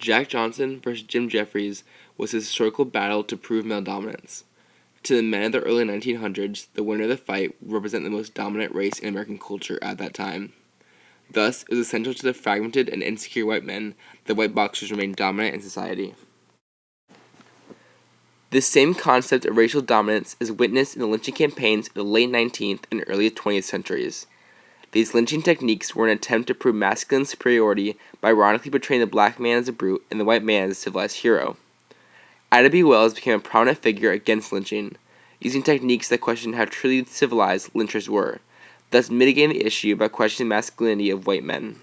Jack Johnson versus Jim Jeffries was a historical battle to prove male dominance. To the men of the early 1900s, the winner of the fight would represent the most dominant race in American culture at that time. Thus, it was essential to the fragmented and insecure white men that white boxers remained dominant in society. This same concept of racial dominance is witnessed in the lynching campaigns of the late 19th and early 20th centuries. These lynching techniques were an attempt to prove masculine superiority by ironically portraying the black man as a brute and the white man as a civilized hero. Ida B. Wells became a prominent figure against lynching, using techniques that questioned how truly civilized lynchers were, thus mitigating the issue by questioning the masculinity of white men.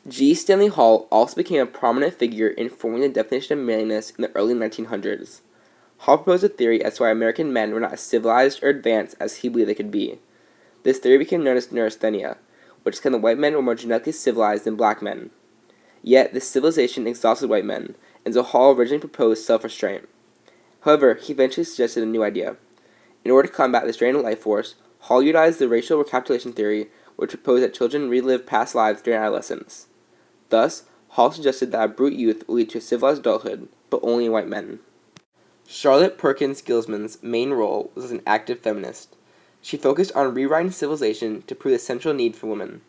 G. Stanley Hall also became a prominent figure in forming the definition of manliness in the early 1900s. Hall proposed a theory as to why American men were not as civilized or advanced as he believed they could be. This theory became known as neurasthenia, which claimed that white men were more genetically civilized than black men. Yet, this civilization exhausted white men, and so Hall originally proposed self-restraint. However, he eventually suggested a new idea. In order to combat this drain of life force, Hall utilized the racial recapitulation theory, which proposed that children relive past lives during adolescence. Thus, Hall suggested that a brute youth will lead to a civilized adulthood, but only in white men. Charlotte Perkins Gilman's main role was as an active feminist. She focused on rewriting civilization to prove the central need for women.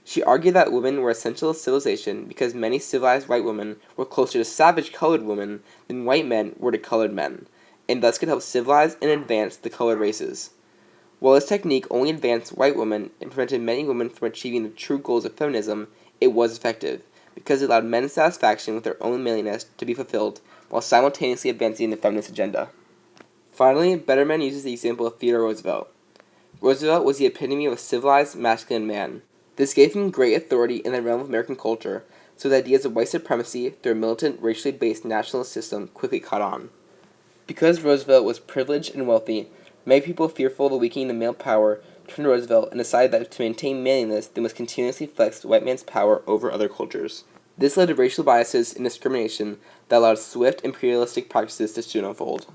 She argued that women were essential to civilization because many civilized white women were closer to savage colored women than white men were to colored men, and thus could help civilize and advance the colored races. While this technique only advanced white women and prevented many women from achieving the true goals of feminism, it was effective, because it allowed men's satisfaction with their own manliness to be fulfilled while simultaneously advancing the feminist agenda. Finally, Bederman uses the example of Theodore Roosevelt. Roosevelt was the epitome of a civilized, masculine man. This gave him great authority in the realm of American culture, so the ideas of white supremacy through a militant, racially based nationalist system quickly caught on. Because Roosevelt was privileged and wealthy, many people fearful of the weakening of male power turned to Roosevelt and decided that to maintain manliness, they must continuously flex the white man's power over other cultures. This led to racial biases and discrimination that allowed swift imperialistic practices to soon unfold.